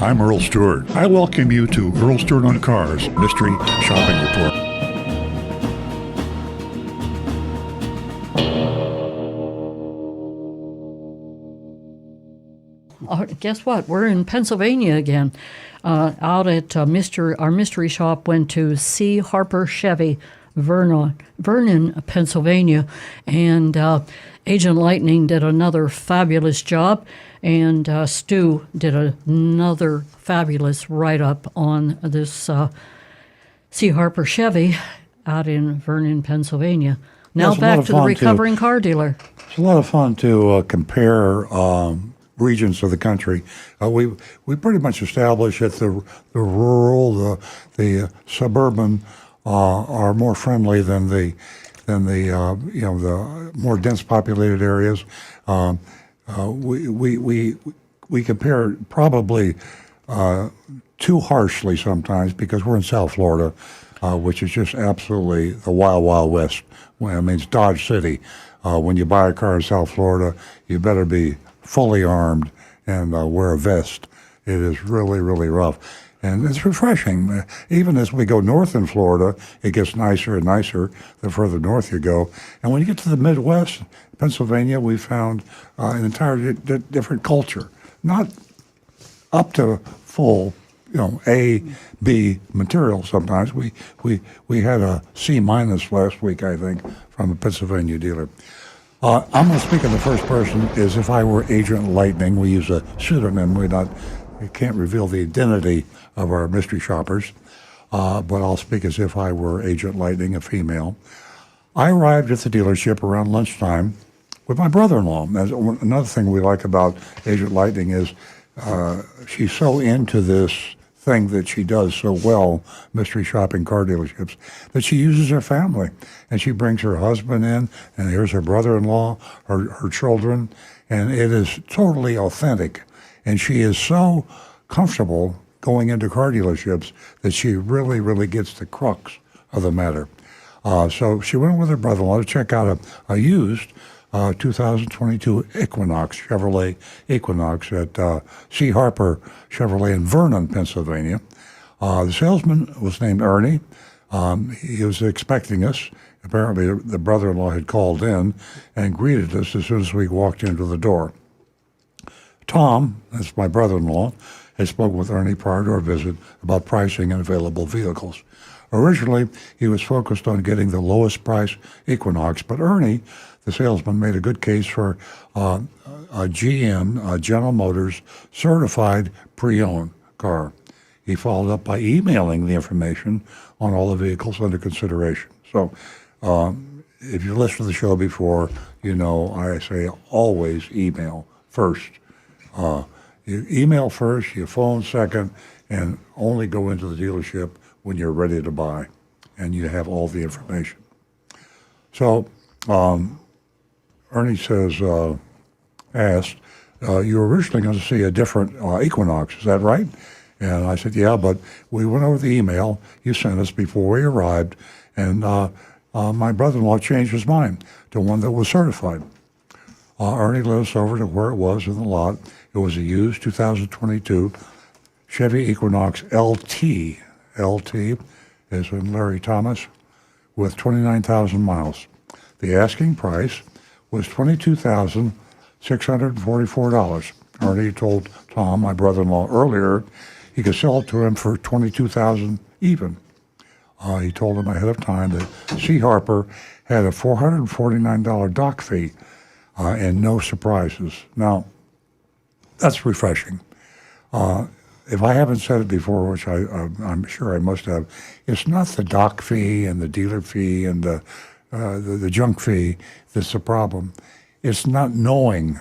I'm Earl Stewart. I welcome you to Earl Stewart on Cars Mystery Shopping Report. Guess what? We're in Pennsylvania again. Out at our mystery shop went to C. Harper Chevy, Vernon, Pennsylvania, and Agent Lightning did another fabulous job, and Stu did another fabulous write-up on this C. Harper Chevy out in Vernon, Pennsylvania. Now back to the recovering car dealer. It's a lot of fun to compare regions of the country. We pretty much established that the rural, the suburban are more friendly than the more dense populated areas. We compare probably too harshly sometimes because we're in South Florida, which is just absolutely the wild, wild west. Well, I mean, it's Dodge City. When you buy a car in South Florida, you better be fully armed and wear a vest. It is really, really rough. And it's refreshing. Even as we go north in Florida, it gets nicer and nicer the further north you go. And when you get to the Midwest, Pennsylvania, we found an entirely different culture. Not up to full, A, B material sometimes. We had a C- last week, I think, from a Pennsylvania dealer. I'm going to speak in the first person as if I were Agent Lightning. We use a pseudonym. We can't reveal the identity of our mystery shoppers, but I'll speak as if I were Agent Lightning, a female. I arrived at the dealership around lunchtime with my brother-in-law. Another thing we like about Agent Lightning is she's so into this thing that she does so well, mystery shopping car dealerships, that she uses her family. And she brings her husband in, and here's her brother-in-law, her children, and it is totally authentic. And she is so comfortable going into car dealerships that she really, really gets the crux of the matter. So she went with her brother-in-law to check out a used 2022 Equinox, Chevrolet Equinox at C. Harper Chevrolet in Vernon, Pennsylvania. The salesman was named Ernie. He was expecting us. Apparently, the brother-in-law had called in and greeted us as soon as we walked into the door. Tom, that's my brother-in-law, had spoken with Ernie prior to our visit about pricing and available vehicles. Originally, he was focused on getting the lowest price Equinox, but Ernie, the salesman, made a good case for a GM, General Motors, certified pre-owned car. He followed up by emailing the information on all the vehicles under consideration. So if you listened to the show before, I say always email first. You email first, you phone second, and only go into the dealership when you're ready to buy and you have all the information. So Ernie asked, you were originally going to see a different Equinox, is that right? And I said, yeah, but we went over the email you sent us before we arrived, and my brother-in-law changed his mind to one that was certified. Ernie led us over to where it was in the lot. It was a used 2022 Chevy Equinox LT. LT is in Larry Thomas with 29,000 miles. The asking price was $22,644. Ernie told Tom, my brother-in-law, earlier he could sell it to him for $22,000 even. He told him ahead of time that C. Harper had a $449 dock fee and no surprises. Now, that's refreshing. If I haven't said it before, which I'm sure I must have, it's not the dock fee and the dealer fee and the junk fee that's the problem. It's not knowing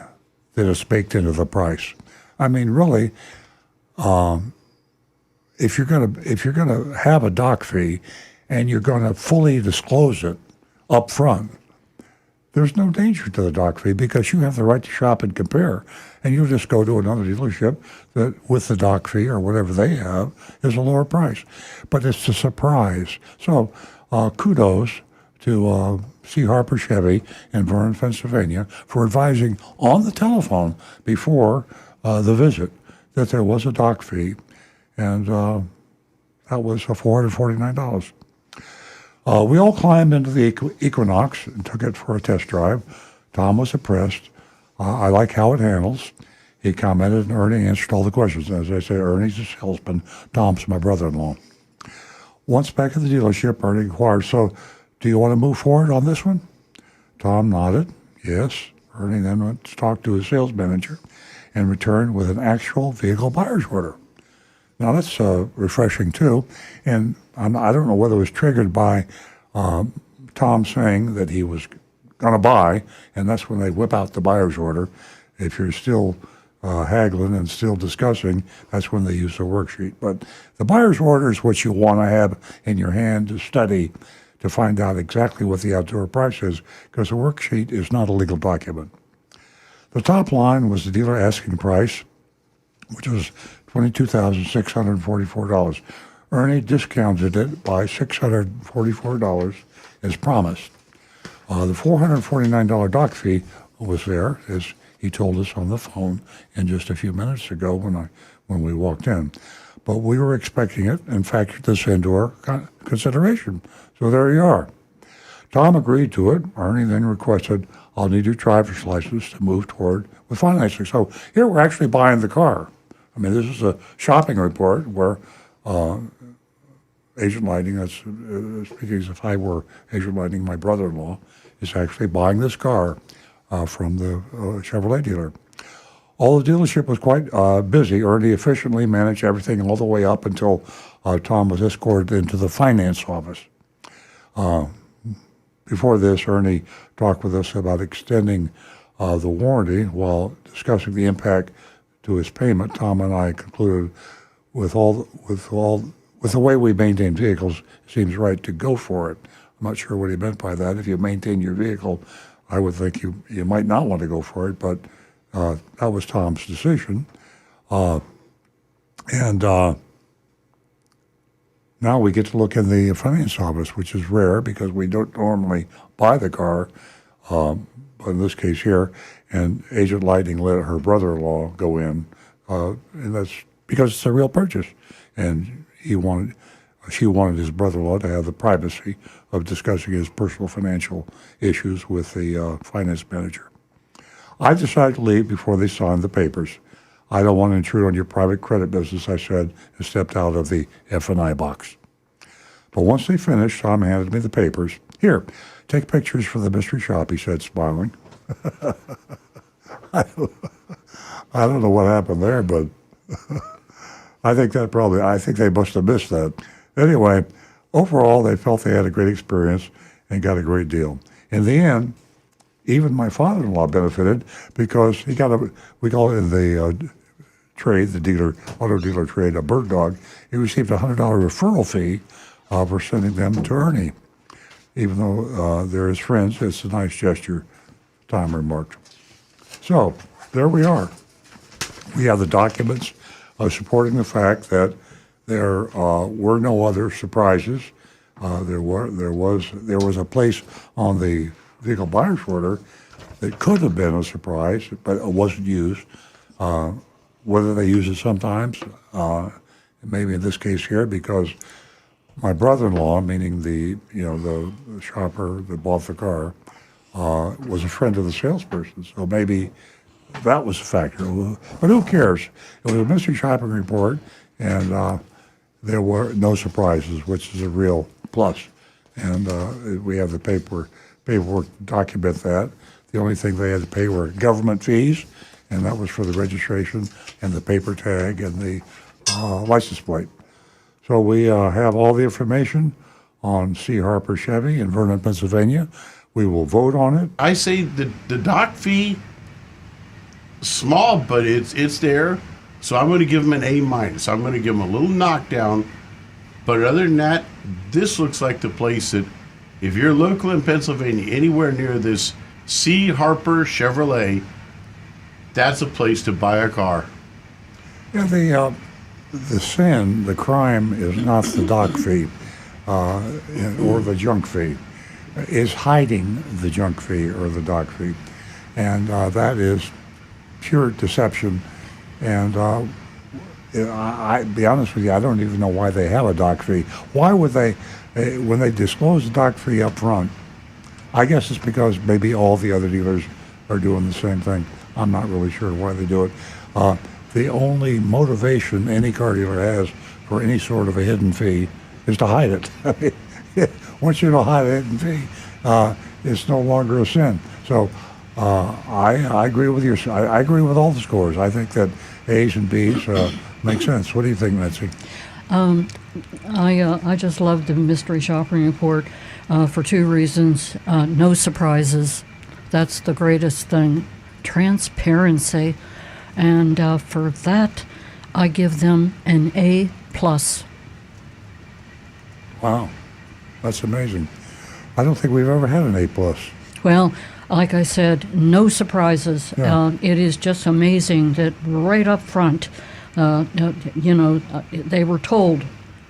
that it's baked into the price. I mean, really, if you're gonna have a dock fee and you're gonna fully disclose it up front, there's no danger to the dock fee because you have the right to shop and compare. And you'll just go to another dealership that with the dock fee or whatever they have is a lower price. But it's a surprise. So kudos to C. Harper Chevy in Vernon, Pennsylvania for advising on the telephone before the visit that there was a dock fee, and that was $449. We all climbed into the Equinox and took it for a test drive. Tom was impressed. I like how it handles. He commented, and Ernie answered all the questions. As I say, Ernie's a salesman. Tom's my brother-in-law. Once back at the dealership, Ernie inquired, so do you want to move forward on this one? Tom nodded, yes. Ernie then went to talk to his sales manager and returned with an actual vehicle buyer's order. Now, that's refreshing, too. And I don't know whether it was triggered by Tom saying that he was going to buy, and that's when they whip out the buyer's order. If you're still haggling and still discussing, that's when they use the worksheet. But the buyer's order is what you want to have in your hand to study to find out exactly what the outdoor price is, because the worksheet is not a legal document. The top line was the dealer asking price, which was $22,644. Ernie discounted it by $644 as promised. The $449 dock fee was there, as he told us on the phone in just a few minutes ago when we walked in. But we were expecting it and factored this into our consideration. So there you are. Tom agreed to it. Ernie then requested, I'll need your driver's license to move toward with financing. So here we're actually buying the car. I mean, this is a shopping report where Agent Lighting, that's speaking as if I were Agent Lighting, my brother-in-law, is actually buying this car from the Chevrolet dealer. All the dealership was quite busy. Ernie efficiently managed everything all the way up until Tom was escorted into the finance office. Before this, Ernie talked with us about extending the warranty while discussing the impact to his payment. Tom and I concluded with the way we maintain vehicles, it seems right to go for it. I'm not sure what he meant by that. If you maintain your vehicle, I would think you might not want to go for it, but that was Tom's decision. Now we get to look in the finance office, which is rare because we don't normally buy the car, but in this case here, and Agent Lighting let her brother-in-law go in, and that's because it's a real purchase, and she wanted his brother-in-law to have the privacy of discussing his personal financial issues with the finance manager. I decided to leave before they signed the papers. I don't want to intrude on your private credit business, I said, and stepped out of the F&I box. But once they finished, Tom handed me the papers. Here, take pictures for the mystery shop, he said, smiling. I don't know what happened there, but I think they must have missed that. Anyway, overall, they felt they had a great experience and got a great deal. In the end, even my father-in-law benefited because we call it in the trade, the auto dealer trade, a bird dog. He received a $100 referral fee for sending them to Ernie. Even though they're his friends, it's a nice gesture, Tom remarked. So there we are. We have the documents supporting the fact that there were no other surprises. There was a place on the vehicle buyer's order that could have been a surprise, but it wasn't used. Whether they use it sometimes, maybe in this case here, because my brother-in-law, meaning the shopper that bought the car, was a friend of the salesperson, so maybe that was a factor. But who cares? It was a mystery shopping report, and there were no surprises, which is a real plus. And we have the paperwork to document that. The only thing they had to pay were government fees, and that was for the registration and the paper tag and the license plate. So we have all the information on C. Harper Chevy in Vernon, Pennsylvania. We will vote on it. I say the dock fee, small, but it's there. So I'm going to give them an A-. I'm going to give them a little knockdown. But other than that, this looks like the place that, if you're local in Pennsylvania, anywhere near this C. Harper Chevrolet, that's a place to buy a car. Yeah, the crime is not the dock fee or the junk fee. Is hiding the junk fee or the dock fee. And that is pure deception. And I be honest with you, I don't even know why they have a dock fee. Why would they, when they disclose the dock fee up front? I guess it's because maybe all the other dealers are doing the same thing. I'm not really sure why they do it. The only motivation any car dealer has for any sort of a hidden fee is to hide it. I mean, once you don't hide a hidden fee, it's no longer a sin. So I agree with you. I agree with all the scores. I think that A's and B's make sense. What do you think, Nancy? I just love the mystery shopping report for two reasons. No surprises. That's the greatest thing. Transparency. And for that, I give them an A+. Wow, that's amazing. I don't think we've ever had an A+. Well, like I said, no surprises. Yeah. It is just amazing that right up front, they were told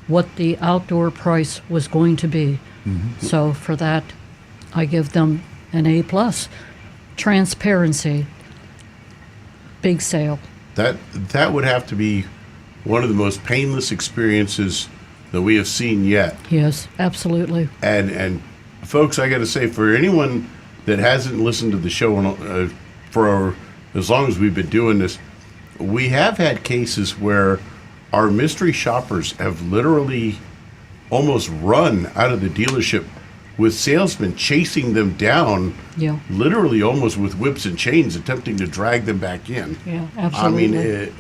what the outdoor price was going to be. Mm-hmm. So for that, I give them an A+. Transparency. Big sale. That would have to be one of the most painless experiences that we have seen yet. Yes, absolutely. And folks, I got to say, for anyone that hasn't listened to the show for as long as we've been doing this, we have had cases where our mystery shoppers have literally almost run out of the dealership with salesmen chasing them down, Yeah. literally almost with whips and chains, attempting to drag them back in. Yeah, I absolutely. mean,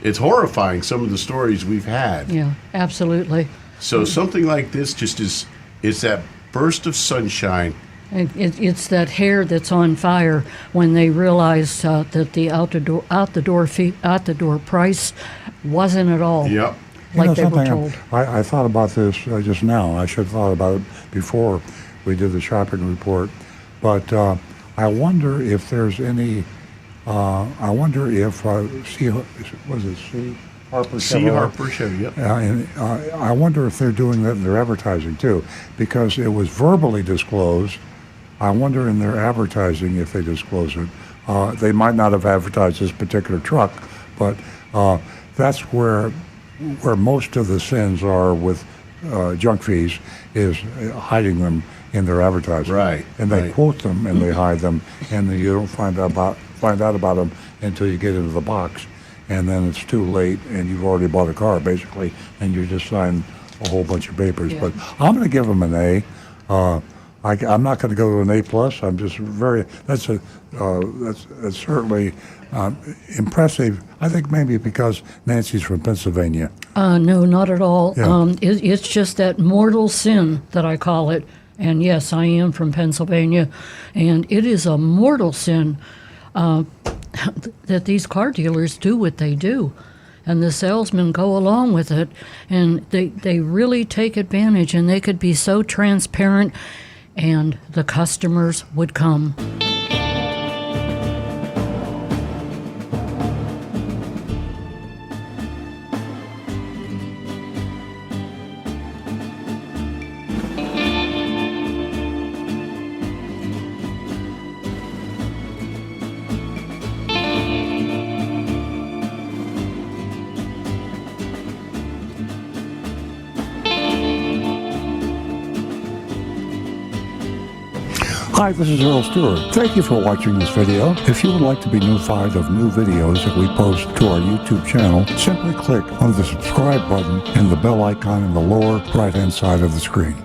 it's horrifying, some of the stories we've had. Yeah, absolutely. So something like this just is that burst of sunshine. It's that hair that's on fire when they realize that the out the door price wasn't at all Yep. like they were told. I thought about this just now. I should have thought about it before we did the shopping report. But I wonder if there's any. I wonder if C. Harper C. Chevy? Harper Chevy, yep. I wonder if they're doing that in their advertising too, because it was verbally disclosed. I wonder in their advertising if they disclose it. They might not have advertised this particular truck, but that's where most of the sins are with junk fees, is hiding them in their advertising. Right. And they right. quote them and they hide them, and then you don't find out about them until you get into the box, and then it's too late, and you've already bought a car basically, and you just signed a whole bunch of papers. Yeah. But I'm going to give them an A. I'm not going to go to an A+. I'm just that's certainly impressive. I think maybe because Nancy's from Pennsylvania. No, not at all. Yeah. It's just that mortal sin that I call it. And yes, I am from Pennsylvania, and it is a mortal sin that these car dealers do what they do. And the salesmen go along with it, and they really take advantage, and they could be so transparent, and the customers would come. Hi, this is Earl Stewart. Thank you for watching this video. If you would like to be notified of new videos that we post to our YouTube channel, simply click on the subscribe button and the bell icon in the lower right-hand side of the screen.